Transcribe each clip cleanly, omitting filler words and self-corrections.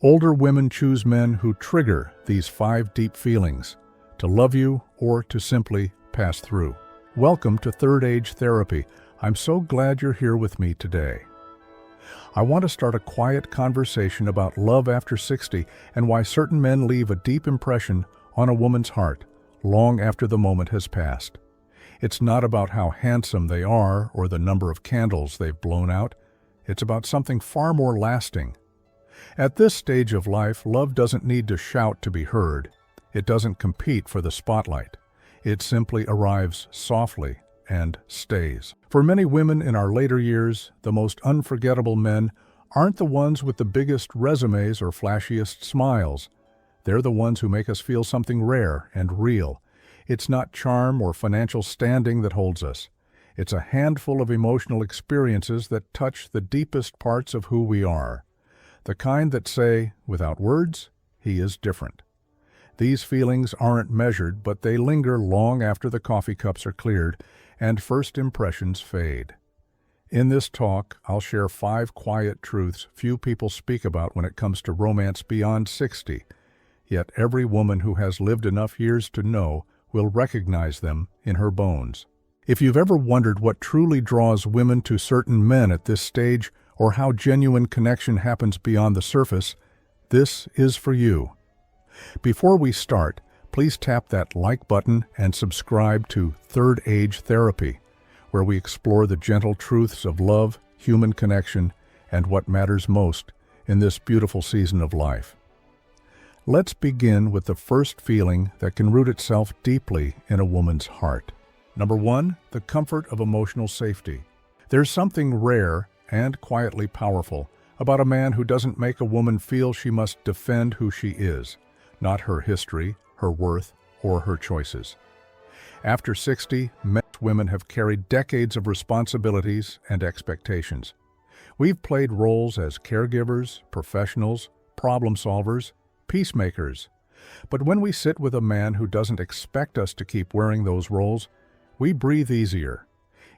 Older women choose men who trigger these 5 deep feelings, to love you or to simply pass through. Welcome to Third Age Therapy. I'm so glad you're here with me today. I want to start a quiet conversation about love after 60 and why certain men leave a deep impression on a woman's heart long after the moment has passed. It's not about how handsome they are or the number of candles they've blown out. It's about something far more lasting. At this stage of life, love doesn't need to shout to be heard. It doesn't compete for the spotlight. It simply arrives softly and stays. For many women in our later years, the most unforgettable men aren't the ones with the biggest resumes or flashiest smiles. They're the ones who make us feel something rare and real. It's not charm or financial standing that holds us. It's a handful of emotional experiences that touch the deepest parts of who we are. The kind that say, without words, he is different. These feelings aren't measured, but they linger long after the coffee cups are cleared and first impressions fade. In this talk, I'll share 5 quiet truths few people speak about when it comes to romance beyond 60. Yet every woman who has lived enough years to know will recognize them in her bones. If you've ever wondered what truly draws women to certain men at this stage, or how genuine connection happens beyond the surface, this is for you. Before we start, please tap that like button and subscribe to Third Age Therapy, where we explore the gentle truths of love, human connection, and what matters most in this beautiful season of life. Let's begin with the first feeling that can root itself deeply in a woman's heart. Number 1, the comfort of emotional safety. There's something rare and quietly powerful about a man who doesn't make a woman feel she must defend who she is, not her history, her worth, or her choices. After 60, most women have carried decades of responsibilities and expectations. We've played roles as caregivers, professionals, problem solvers, peacemakers. But when we sit with a man who doesn't expect us to keep wearing those roles, we breathe easier.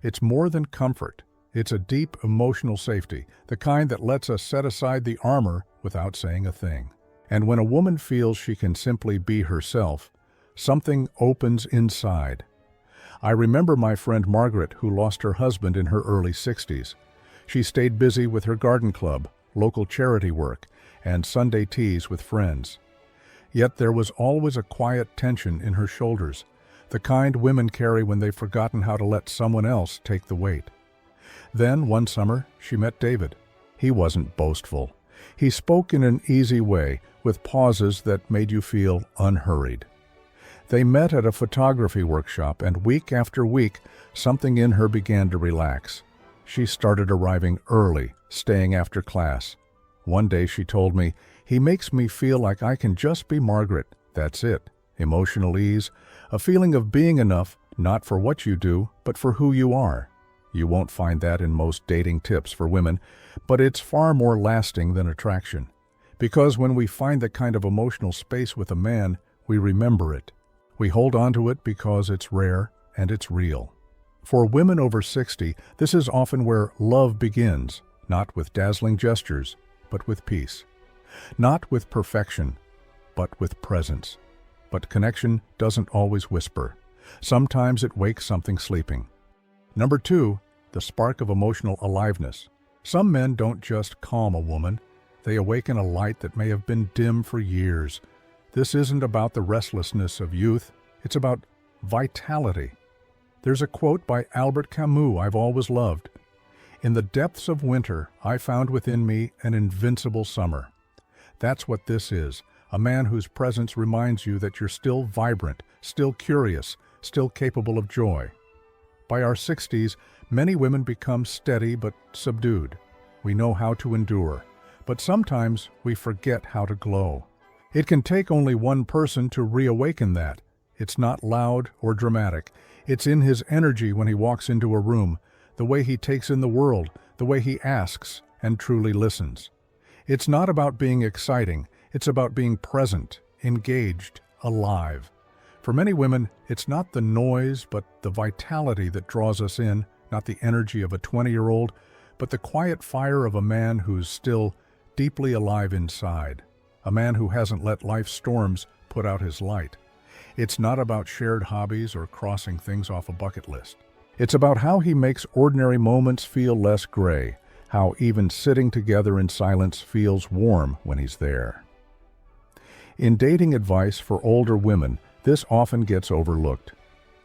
It's more than comfort. It's a deep emotional safety, the kind that lets us set aside the armor without saying a thing. And when a woman feels she can simply be herself, something opens inside. I remember my friend Margaret, who lost her husband in her early 60s. She stayed busy with her garden club, local charity work, and Sunday teas with friends. Yet there was always a quiet tension in her shoulders, the kind women carry when they've forgotten how to let someone else take the weight. Then, one summer, she met David. He wasn't boastful. He spoke in an easy way, with pauses that made you feel unhurried. They met at a photography workshop, and week after week, something in her began to relax. She started arriving early, staying after class. One day she told me, "He makes me feel like I can just be Margaret. That's it. Emotional ease, a feeling of being enough, not for what you do, but for who you are." You won't find that in most dating tips for women, but it's far more lasting than attraction. Because when we find that kind of emotional space with a man, we remember it. We hold on to it because it's rare and it's real. For women over 60, this is often where love begins, not with dazzling gestures, but with peace. Not with perfection, but with presence. But connection doesn't always whisper. Sometimes it wakes something sleeping. Number 2, the spark of emotional aliveness. Some men don't just calm a woman, they awaken a light that may have been dim for years. This isn't about the restlessness of youth, it's about vitality. There's a quote by Albert Camus I've always loved. "In the depths of winter, I found within me an invincible summer." That's what this is, a man whose presence reminds you that you're still vibrant, still curious, still capable of joy. By our 60s, many women become steady but subdued. We know how to endure, but sometimes we forget how to glow. It can take only one person to reawaken that. It's not loud or dramatic. It's in his energy when he walks into a room, the way he takes in the world, the way he asks and truly listens. It's not about being exciting. It's about being present, engaged, alive. For many women, it's not the noise, but the vitality that draws us in, not the energy of a 20-year-old, but the quiet fire of a man who's still deeply alive inside. a man who hasn't let life's storms put out his light. It's not about shared hobbies or crossing things off a bucket list. It's about how he makes ordinary moments feel less gray, how even sitting together in silence feels warm when he's there. In dating advice for older women, this often gets overlooked.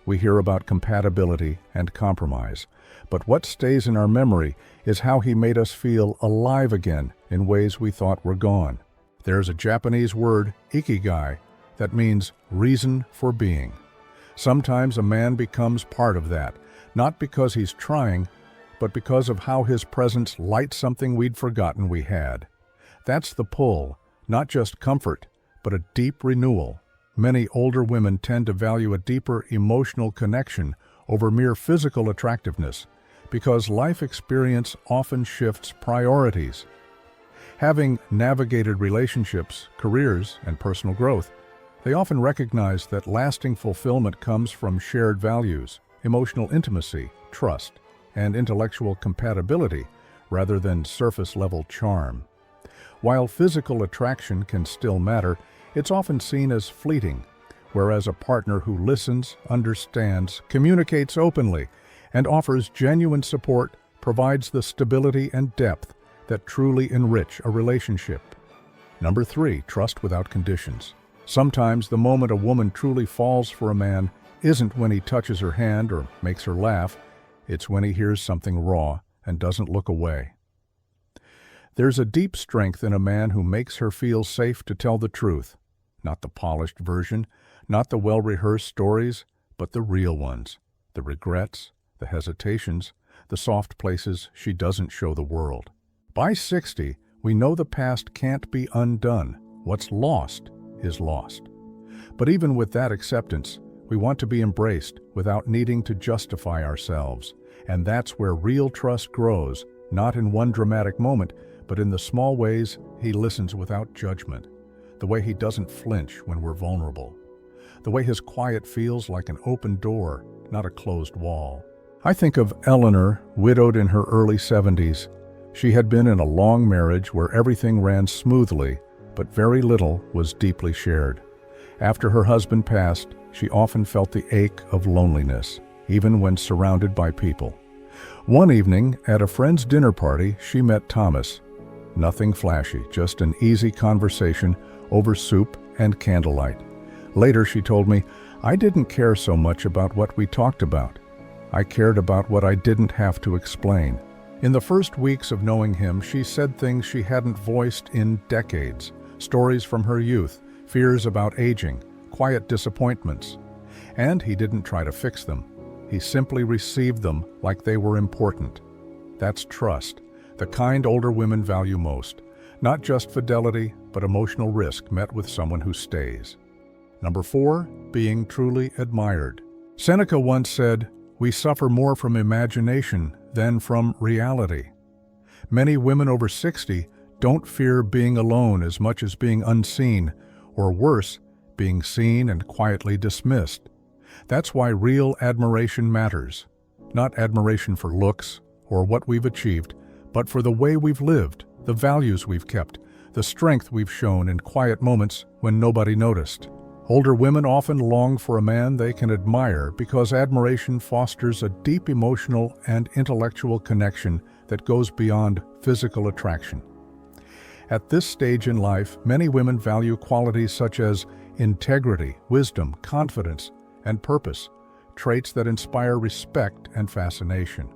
We hear about compatibility and compromise, but what stays in our memory is how he made us feel alive again in ways we thought were gone. There's a Japanese word, ikigai, that means reason for being. Sometimes a man becomes part of that, not because he's trying, but because of how his presence lights something we'd forgotten we had. That's the pull, not just comfort, but a deep renewal. Many older women tend to value a deeper emotional connection over mere physical attractiveness, because life experience often shifts priorities. Having navigated relationships, careers, and personal growth, they often recognize that lasting fulfillment comes from shared values, emotional intimacy, trust, and intellectual compatibility rather than surface-level charm. While physical attraction can still matter, it's often seen as fleeting, whereas a partner who listens, understands, communicates openly, and offers genuine support provides the stability and depth that truly enrich a relationship. Number 3, trust without conditions. Sometimes the moment a woman truly falls for a man isn't when he touches her hand or makes her laugh, it's when he hears something raw and doesn't look away. There's a deep strength in a man who makes her feel safe to tell the truth. Not the polished version, not the well-rehearsed stories, but the real ones. The regrets, the hesitations, the soft places she doesn't show the world. By 60, we know the past can't be undone. What's lost is lost. But even with that acceptance, we want to be embraced without needing to justify ourselves. And that's where real trust grows, not in one dramatic moment, but in the small ways he listens without judgment, the way he doesn't flinch when we're vulnerable, the way his quiet feels like an open door, not a closed wall. I think of Eleanor, widowed in her early 70s. She had been in a long marriage where everything ran smoothly, but very little was deeply shared. After her husband passed, she often felt the ache of loneliness, even when surrounded by people. One evening, at a friend's dinner party, she met Thomas. Nothing flashy, just an easy conversation over soup and candlelight. Later, she told me, "I didn't care so much about what we talked about. I cared about what I didn't have to explain." In the first weeks of knowing him, she said things she hadn't voiced in decades. Stories from her youth, fears about aging, quiet disappointments. And he didn't try to fix them. He simply received them like they were important. That's trust, the kind older women value most. Not just fidelity, but emotional risk met with someone who stays. Number 4, being truly admired. Seneca once said, "We suffer more from imagination than from reality." Many women over 60 don't fear being alone as much as being unseen, or worse, being seen and quietly dismissed. That's why real admiration matters. Not admiration for looks or what we've achieved, but for the way we've lived, the values we've kept, the strength we've shown in quiet moments when nobody noticed. Older women often long for a man they can admire because admiration fosters a deep emotional and intellectual connection that goes beyond physical attraction. At this stage in life, many women value qualities such as integrity, wisdom, confidence, and purpose, traits that inspire respect and fascination.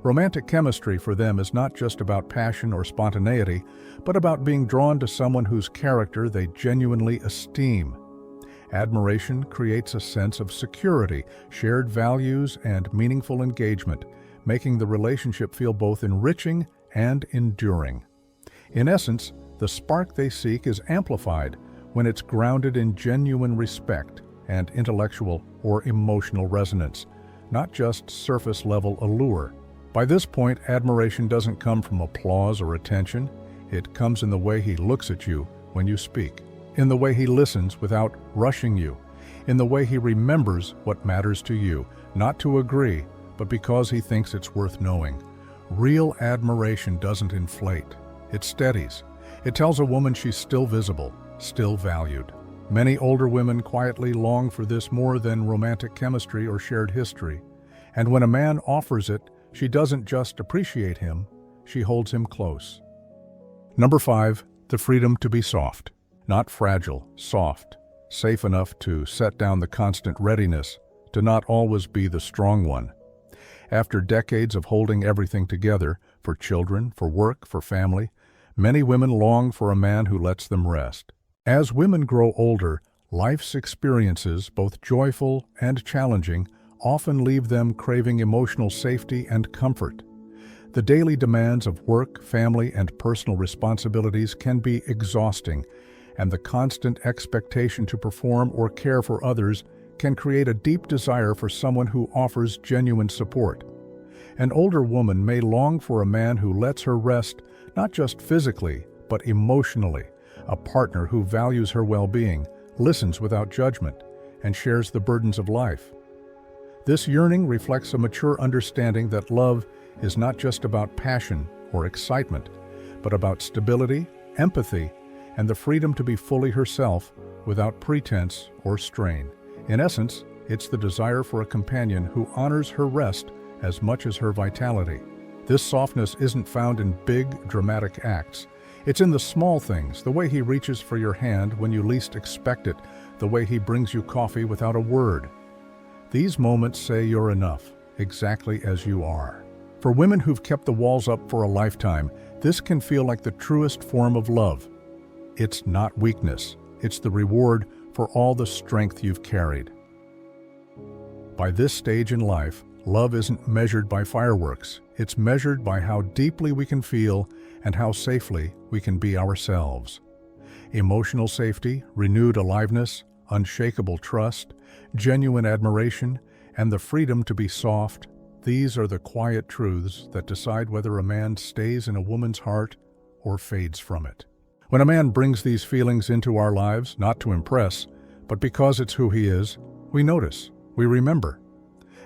Romantic chemistry for them is not just about passion or spontaneity, but about being drawn to someone whose character they genuinely esteem. Admiration creates a sense of security, shared values, and meaningful engagement, making the relationship feel both enriching and enduring. In essence, the spark they seek is amplified when it's grounded in genuine respect and intellectual or emotional resonance, not just surface-level allure. By this point, admiration doesn't come from applause or attention. It comes in the way he looks at you when you speak, in the way he listens without rushing you, in the way he remembers what matters to you, not to agree, but because he thinks it's worth knowing. Real admiration doesn't inflate. It steadies. It tells a woman she's still visible, still valued. Many older women quietly long for this more than romantic chemistry or shared history. And when a man offers it, she doesn't just appreciate him, she holds him close. Number 5, the freedom to be soft. Not fragile, soft. Safe enough to set down the constant readiness, to not always be the strong one. After decades of holding everything together, for children, for work, for family, many women long for a man who lets them rest. As women grow older, life's experiences, both joyful and challenging, often leave them craving emotional safety and comfort. The daily demands of work, family, and personal responsibilities can be exhausting, and the constant expectation to perform or care for others can create a deep desire for someone who offers genuine support. An older woman may long for a man who lets her rest, not just physically, but emotionally, a partner who values her well-being, listens without judgment, and shares the burdens of life. This yearning reflects a mature understanding that love is not just about passion or excitement, but about stability, empathy, and the freedom to be fully herself without pretense or strain. In essence, it's the desire for a companion who honors her rest as much as her vitality. This softness isn't found in big, dramatic acts. It's in the small things, the way he reaches for your hand when you least expect it, the way he brings you coffee without a word. These moments say you're enough, exactly as you are. For women who've kept the walls up for a lifetime, this can feel like the truest form of love. It's not weakness, it's the reward for all the strength you've carried. By this stage in life, love isn't measured by fireworks. It's measured by how deeply we can feel and how safely we can be ourselves. Emotional safety, renewed aliveness, unshakable trust, genuine admiration, and the freedom to be soft, these are the quiet truths that decide whether a man stays in a woman's heart or fades from it. When a man brings these feelings into our lives, not to impress, but because it's who he is, we notice, we remember.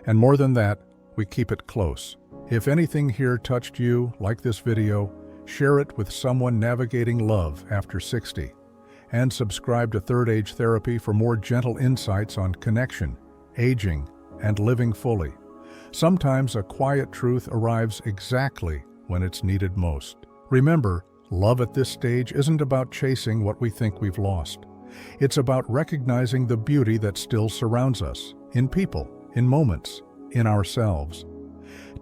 And more than that, we keep it close. If anything here touched you, like this video, share it with someone navigating love after 60. And subscribe to Third Age Therapy for more gentle insights on connection, aging, and living fully. Sometimes a quiet truth arrives exactly when it's needed most. Remember, love at this stage isn't about chasing what we think we've lost. It's about recognizing the beauty that still surrounds us, in people, in moments, in ourselves.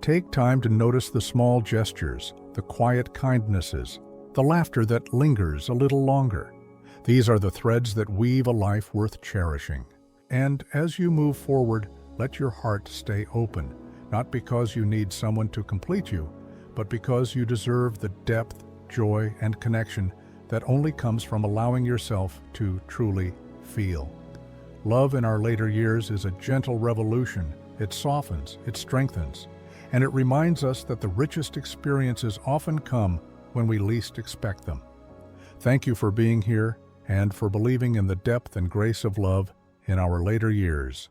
Take time to notice the small gestures, the quiet kindnesses, the laughter that lingers a little longer. These are the threads that weave a life worth cherishing. And as you move forward, let your heart stay open, not because you need someone to complete you, but because you deserve the depth, joy, and connection that only comes from allowing yourself to truly feel. Love in our later years is a gentle revolution. It softens, it strengthens, and it reminds us that the richest experiences often come when we least expect them. Thank you for being here and for believing in the depth and grace of love in our later years.